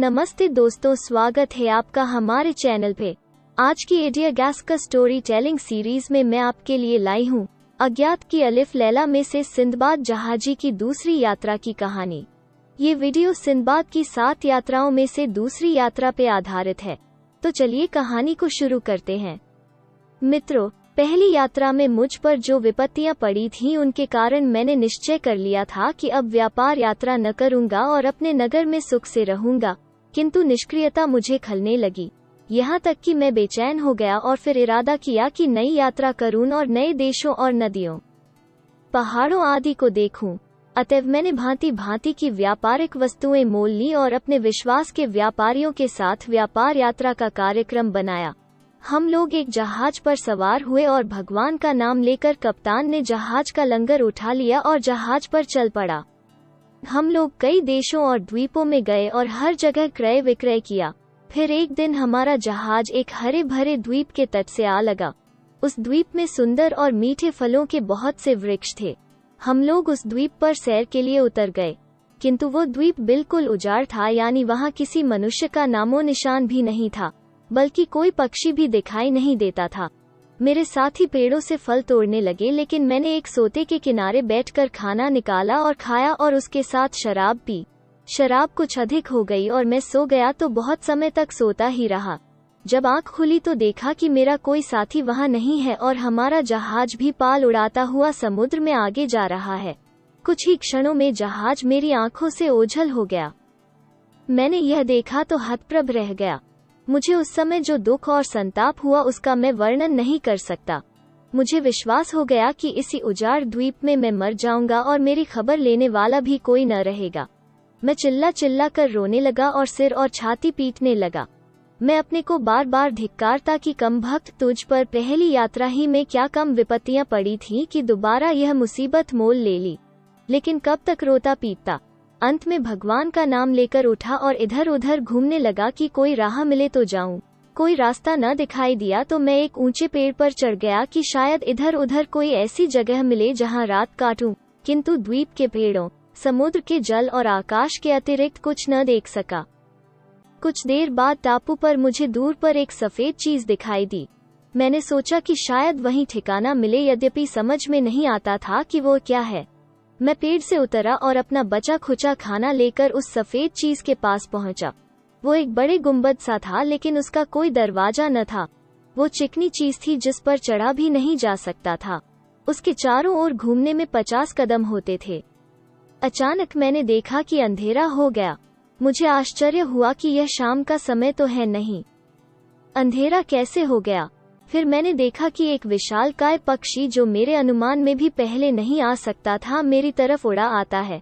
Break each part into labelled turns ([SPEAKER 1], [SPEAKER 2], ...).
[SPEAKER 1] नमस्ते दोस्तों, स्वागत है आपका हमारे चैनल पे। आज की एडियागैस्कर स्टोरी टेलिंग सीरीज में मैं आपके लिए लाई हूँ अज्ञात की अलिफ लैला में से सिंदबाद जहाजी की दूसरी यात्रा की कहानी। ये वीडियो सिंदबाद की 7 यात्राओं में से दूसरी यात्रा पे आधारित है। तो चलिए कहानी को शुरू करते हैं। मित्रों, पहली यात्रा में मुझ पर जो विपत्तियां पड़ी थीं उनके कारण मैंने निश्चय कर लिया था कि अब व्यापार यात्रा न करूंगा और अपने नगर में सुख से रहूंगा। किंतु निष्क्रियता मुझे खलने लगी, यहाँ तक कि मैं बेचैन हो गया और फिर इरादा किया कि नई यात्रा करूं और नए देशों और नदियों, पहाड़ों आदि को देखूं। अतएव मैंने भांति भांति की व्यापारिक वस्तुएं मोल ली और अपने विश्वास के व्यापारियों के साथ व्यापार यात्रा का कार्यक्रम बनाया। हम लोग एक जहाज पर सवार हुए और भगवान का नाम लेकर कप्तान ने जहाज का लंगर उठा लिया और जहाज पर चल पड़ा। हम लोग कई देशों और द्वीपों में गए और हर जगह क्रय विक्रय किया। फिर एक दिन हमारा जहाज एक हरे भरे द्वीप के तट से आ लगा। उस द्वीप में सुंदर और मीठे फलों के बहुत से वृक्ष थे। हम लोग उस द्वीप पर सैर के लिए उतर गए, किंतु वो द्वीप बिल्कुल उजाड़ था, यानी वहाँ किसी मनुष्य का नामो निशान भी नहीं था, बल्कि कोई पक्षी भी दिखाई नहीं देता था। मेरे साथी पेड़ों से फल तोड़ने लगे, लेकिन मैंने एक सोते के किनारे बैठकर खाना निकाला और खाया और उसके साथ शराब पी। शराब कुछ अधिक हो गई और मैं सो गया तो बहुत समय तक सोता ही रहा। जब आंख खुली तो देखा कि मेरा कोई साथी वहां नहीं है और हमारा जहाज भी पाल उड़ाता हुआ समुद्र में आगे जा रहा है। कुछ ही क्षणों में जहाज मेरी आंखों से ओझल हो गया। मैंने यह देखा तो हतप्रभ रह गया। मुझे उस समय जो दुख और संताप हुआ उसका मैं वर्णन नहीं कर सकता। मुझे विश्वास हो गया कि इसी उजाड़ द्वीप में मैं मर जाऊंगा और मेरी खबर लेने वाला भी कोई न रहेगा। मैं चिल्ला चिल्ला कर रोने लगा और सिर और छाती पीटने लगा। मैं अपने को बार बार धिक्कारता कि कम भक्त, तुझ पर पहली यात्रा ही में क्या कम विपत्तियां पड़ी थीं कि दोबारा यह मुसीबत मोल ले ली। लेकिन कब तक रोता पीटता। अंत में भगवान का नाम लेकर उठा और इधर उधर घूमने लगा कि कोई राह मिले तो जाऊं। कोई रास्ता न दिखाई दिया तो मैं एक ऊंचे पेड़ पर चढ़ गया कि शायद इधर उधर कोई ऐसी जगह मिले जहां रात काटूं, किंतु द्वीप के पेड़ों, समुद्र के जल और आकाश के अतिरिक्त कुछ न देख सका। कुछ देर बाद टापू पर मुझे दूर पर एक सफेद चीज दिखाई दी। मैंने सोचा कि शायद वहीं ठिकाना मिले, यद्यपि समझ में नहीं आता था कि वो क्या है। मैं पेड़ से उतरा और अपना बचा खुचा खाना लेकर उस सफेद चीज के पास पहुंचा। वो एक बड़े गुंबद सा था, लेकिन उसका कोई दरवाजा न था। वो चिकनी चीज थी जिस पर चढ़ा भी नहीं जा सकता था। उसके चारों ओर घूमने में 50 कदम होते थे। अचानक मैंने देखा कि अंधेरा हो गया। मुझे आश्चर्य हुआ कि यह शाम का समय तो है नहीं, अंधेरा कैसे हो गया। फिर मैंने देखा कि एक विशालकाय पक्षी, जो मेरे अनुमान में भी पहले नहीं आ सकता था, मेरी तरफ उड़ा आता है।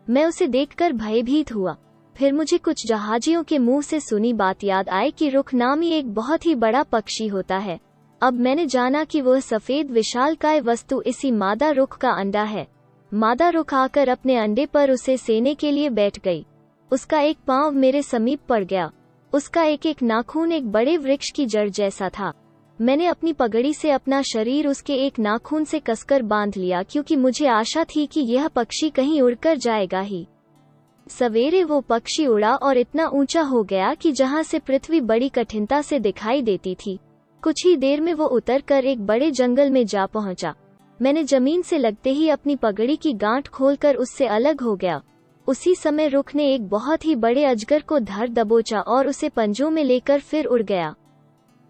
[SPEAKER 1] मैं उसे देखकर भयभीत हुआ। फिर मुझे कुछ जहाजियों के मुंह से सुनी बात याद आई कि रुख नामी एक बहुत ही बड़ा पक्षी होता है। अब मैंने जाना कि वह सफेद विशालकाय वस्तु इसी मादा रुख का अंडा है। मादा रुख आकर अपने अंडे पर उसे सेने के लिए बैठ गई। उसका एक पांव मेरे समीप पड़ गया। उसका एक एक नाखून एक बड़े वृक्ष की जड़ जैसा था। मैंने अपनी पगड़ी से अपना शरीर उसके एक नाखून से कसकर बांध लिया, क्योंकि मुझे आशा थी कि यह पक्षी कहीं उड़कर जाएगा ही। सवेरे वो पक्षी उड़ा और इतना ऊंचा हो गया कि जहां से पृथ्वी बड़ी कठिनता से दिखाई देती थी। कुछ ही देर में वो उतरकर एक बड़े जंगल में जा पहुंचा। मैंने जमीन से लगते ही अपनी पगड़ी की गांठ खोलकर उससे अलग हो गया। उसी समय रुख ने एक बहुत ही बड़े अजगर को धर दबोचा और उसे पंजों में लेकर फिर उड़ गया।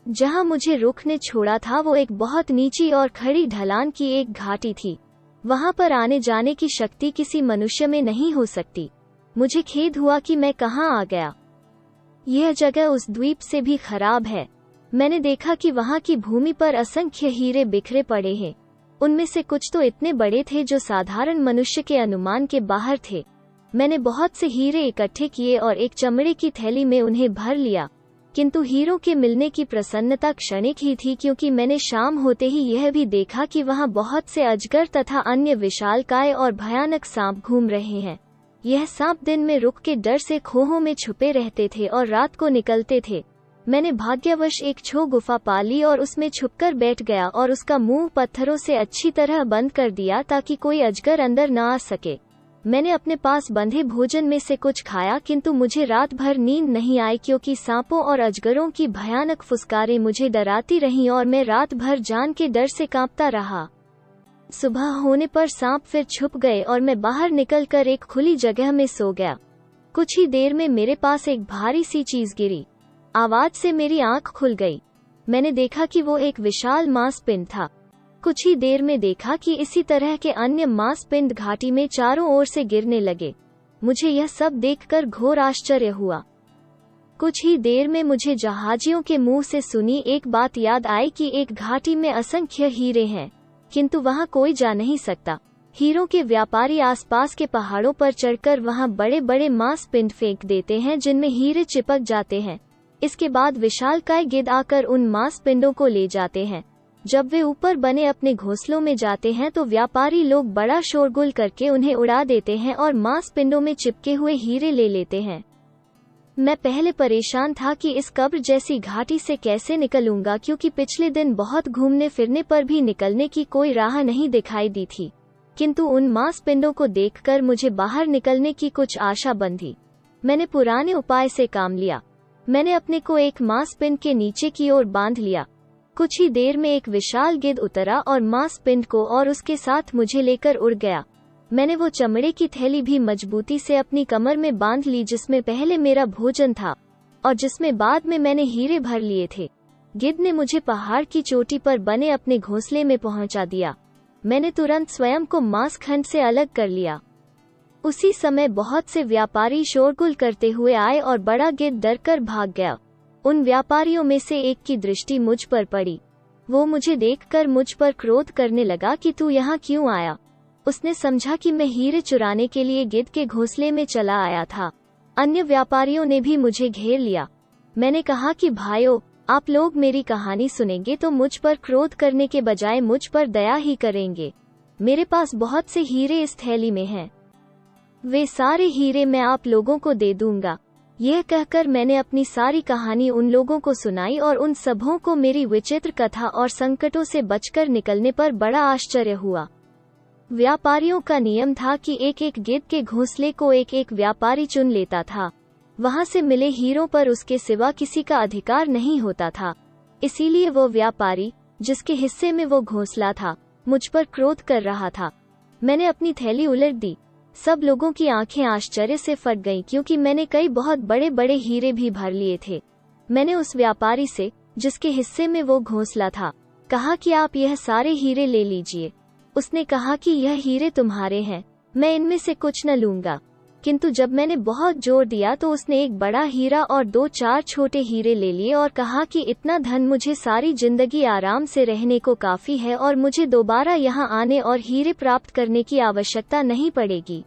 [SPEAKER 1] जहां मुझे रुख ने छोड़ा था वो एक बहुत नीची और खड़ी ढलान की एक घाटी थी। वहां पर आने जाने की शक्ति किसी मनुष्य में नहीं हो सकती। मुझे खेद हुआ कि मैं कहां आ गया। यह जगह उस द्वीप से भी खराब है। मैंने देखा कि वहां की भूमि पर असंख्य हीरे बिखरे पड़े हैं। उनमें से कुछ तो इतने बड़े थे जो साधारण मनुष्य के अनुमान के बाहर थे। मैंने बहुत से हीरे इकट्ठे किए और एक चमड़े की थैली में उन्हें भर लिया, किंतु हीरों के मिलने की प्रसन्नता क्षणिक ही थी, क्योंकि मैंने शाम होते ही यह भी देखा कि वहां बहुत से अजगर तथा अन्य विशालकाय और भयानक सांप घूम रहे हैं। यह सांप दिन में रुख के डर से खोहों में छुपे रहते थे और रात को निकलते थे। मैंने भाग्यवश एक छो गुफा पा ली और उसमें छुपकर बैठ गया और उसका मुंह पत्थरों से अच्छी तरह बंद कर दिया ताकि कोई अजगर अंदर न आ सके। मैंने अपने पास बंधे भोजन में से कुछ खाया, किंतु मुझे रात भर नींद नहीं आई क्योंकि सांपों और अजगरों की भयानक फुसकारें मुझे डराती रहीं और मैं रात भर जान के डर से कांपता रहा। सुबह होने पर सांप फिर छुप गए और मैं बाहर निकलकर एक खुली जगह में सो गया। कुछ ही देर में मेरे पास एक भारी सी चीज गिरी। आवाज से मेरी आंख खुल गई। मैंने देखा कि वो एक विशाल मांस पिंड था। कुछ ही देर में देखा कि इसी तरह के अन्य मांस पिंड घाटी में चारों ओर से गिरने लगे। मुझे यह सब देखकर घोर आश्चर्य हुआ। कुछ ही देर में मुझे जहाजियों के मुंह से सुनी एक बात याद आई कि एक घाटी में असंख्य हीरे हैं, किंतु वहां कोई जा नहीं सकता। हीरों के व्यापारी आसपास के पहाड़ों पर चढ़कर वहां बड़े बड़े मांस पिंड फेंक देते हैं जिनमें हीरे चिपक जाते हैं। इसके बाद विशालकाय गिद्ध आकर उन मांस पिंडों को ले जाते हैं। जब वे ऊपर बने अपने घोंसलों में जाते हैं तो व्यापारी लोग बड़ा शोरगुल करके उन्हें उड़ा देते हैं और मांस पिंडों में चिपके हुए हीरे ले लेते हैं। मैं पहले परेशान था कि इस कब्र जैसी घाटी से कैसे निकलूंगा, क्योंकि पिछले दिन बहुत घूमने फिरने पर भी निकलने की कोई राह नहीं दिखाई दी थी, किंतु उन मांस पिंडों को देखकर मुझे बाहर निकलने की कुछ आशा बंधी। मैंने पुराने उपाय से काम लिया। मैंने अपने को एक मांस पिंड के नीचे की ओर बांध लिया। कुछ ही देर में एक विशाल गिद्ध उतरा और मांस पिंड को और उसके साथ मुझे लेकर उड़ गया। मैंने वो चमड़े की थैली भी मजबूती से अपनी कमर में बांध ली जिसमें पहले मेरा भोजन था और जिसमें बाद में मैंने हीरे भर लिए थे। गिद्ध ने मुझे पहाड़ की चोटी पर बने अपने घोंसले में पहुंचा दिया। मैंने तुरंत स्वयं को मांस खंड से अलग कर लिया। उसी समय बहुत से व्यापारी शोरगुल करते हुए आए और बड़ा गिद्ध डरकर भाग गया। उन व्यापारियों में से एक की दृष्टि मुझ पर पड़ी। वो मुझे देखकर मुझ पर क्रोध करने लगा कि तू यहाँ क्यों आया। उसने समझा कि मैं हीरे चुराने के लिए गिद्ध के घोंसले में चला आया था। अन्य व्यापारियों ने भी मुझे घेर लिया। मैंने कहा कि भाइयों, आप लोग मेरी कहानी सुनेंगे तो मुझ पर क्रोध करने के बजाय मुझ पर दया ही करेंगे। मेरे पास बहुत से हीरे इस थैली में हैं। वे सारे हीरे मैं आप लोगों को दे दूंगा। यह कहकर मैंने अपनी सारी कहानी उन लोगों को सुनाई और उन सबों को मेरी विचित्र कथा और संकटों से बचकर निकलने पर बड़ा आश्चर्य हुआ। व्यापारियों का नियम था कि एक एक गिद्ध के घोंसले को एक एक व्यापारी चुन लेता था। वहां से मिले हीरों पर उसके सिवा किसी का अधिकार नहीं होता था। इसीलिए वो व्यापारी, जिसके हिस्से में वो घोंसला था, मुझ पर क्रोध कर रहा था। मैंने अपनी थैली उलट दी। सब लोगों की आंखें आश्चर्य से फट गईं क्योंकि मैंने कई बहुत बड़े बड़े हीरे भी भर लिए थे। मैंने उस व्यापारी से, जिसके हिस्से में वो घोंसला था, कहा कि आप यह सारे हीरे ले लीजिए। उसने कहा कि यह हीरे तुम्हारे हैं, मैं इनमें से कुछ न लूंगा। किंतु जब मैंने बहुत जोर दिया तो उसने एक बड़ा हीरा और 2-4 छोटे हीरे ले लिए और कहा कि इतना धन मुझे सारी जिंदगी आराम से रहने को काफी है और मुझे दोबारा यहाँ आने और हीरे प्राप्त करने की आवश्यकता नहीं पड़ेगी।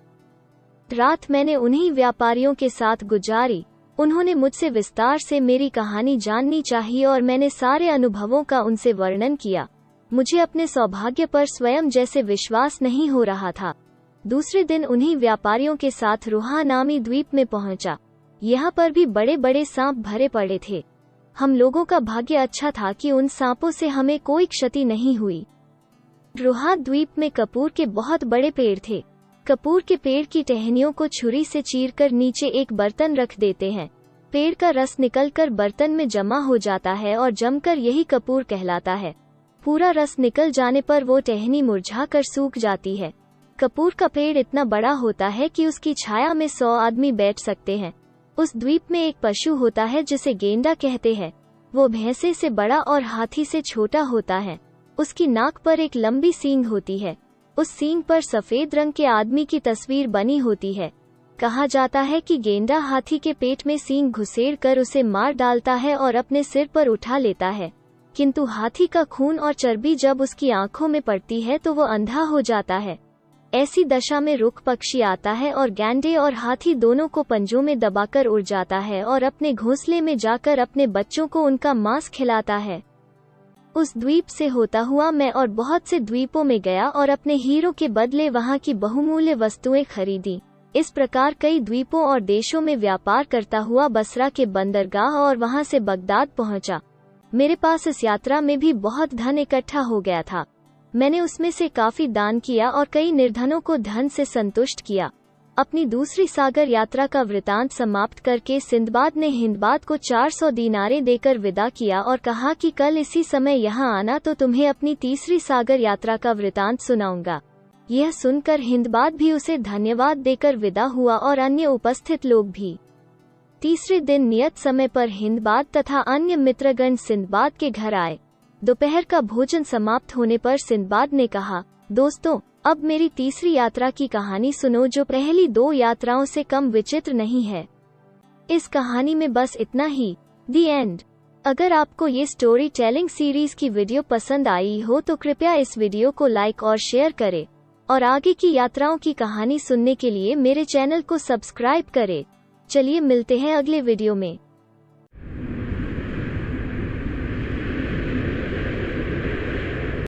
[SPEAKER 1] रात मैंने उन्हीं व्यापारियों के साथ गुजारी। उन्होंने मुझसे विस्तार से मेरी कहानी जाननी चाहिए और मैंने सारे अनुभवों का उनसे वर्णन किया। मुझे अपने सौभाग्य पर स्वयं जैसे विश्वास नहीं हो रहा था। दूसरे दिन उन्हीं व्यापारियों के साथ रुहा नामी द्वीप में पहुंचा। यहाँ पर भी बड़े बड़े सांप भरे पड़े थे। हम लोगों का भाग्य अच्छा था कि उन सांपों से हमें कोई क्षति नहीं हुई। रुहा द्वीप में कपूर के बहुत बड़े पेड़ थे। कपूर के पेड़ की टहनियों को छुरी से चीरकर नीचे एक बर्तन रख देते हैं। पेड़ का रस निकलकर बर्तन में जमा हो जाता है और जमकर यही कपूर कहलाता है। पूरा रस निकल जाने पर वो टहनी मुरझा कर सूख जाती है। कपूर का पेड़ इतना बड़ा होता है कि उसकी छाया में 100 आदमी बैठ सकते हैं। उस द्वीप में एक पशु होता है जिसे गेंडा कहते हैं। वो भैंसे से बड़ा और हाथी से छोटा होता है। उसकी नाक पर एक लंबी सींग होती है। उस सींग पर सफेद रंग के आदमी की तस्वीर बनी होती है। कहा जाता है कि गेंडा हाथी के पेट में सींग घुसेड़ कर उसे मार डालता है और अपने सिर पर उठा लेता है, किंतु हाथी का खून और चर्बी जब उसकी आंखों में पड़ती है तो वो अंधा हो जाता है। ऐसी दशा में रुख पक्षी आता है और गैंडे और हाथी दोनों को पंजों में दबाकर उड़ जाता है और अपने घोंसले में जाकर अपने बच्चों को उनका मांस खिलाता है। उस द्वीप से होता हुआ मैं और बहुत से द्वीपों में गया और अपने हीरों के बदले वहां की बहुमूल्य वस्तुएं खरीदी। इस प्रकार कई द्वीपों और देशों में व्यापार करता हुआ बसरा के बंदरगाह और वहां से बगदाद पहुंचा। मेरे पास इस यात्रा में भी बहुत धन इकट्ठा हो गया था। मैंने उसमें से काफी दान किया और कई निर्धनों को धन से संतुष्ट किया। अपनी दूसरी सागर यात्रा का वृतांत समाप्त करके सिंदबाद ने हिंदबाद को 400 दीनारें देकर विदा किया और कहा कि कल इसी समय यहाँ आना तो तुम्हें अपनी तीसरी सागर यात्रा का वृतांत सुनाऊंगा। यह सुनकर हिंदबाद भी उसे धन्यवाद देकर विदा हुआ और अन्य उपस्थित लोग भी। तीसरे दिन नियत समय पर हिंदबाद तथा अन्य मित्रगण सिंदबाद के घर आए। दोपहर का भोजन समाप्त होने पर सिंदबाद ने कहा, दोस्तों, अब मेरी तीसरी यात्रा की कहानी सुनो जो पहली 2 यात्राओं से कम विचित्र नहीं है। इस कहानी में बस इतना ही। The end. अगर आपको ये स्टोरी टेलिंग सीरीज की वीडियो पसंद आई हो तो कृपया इस वीडियो को लाइक और शेयर करें और आगे की यात्राओं की कहानी सुनने के लिए मेरे चैनल को सब्सक्राइब करें। चलिए मिलते हैं अगले वीडियो में।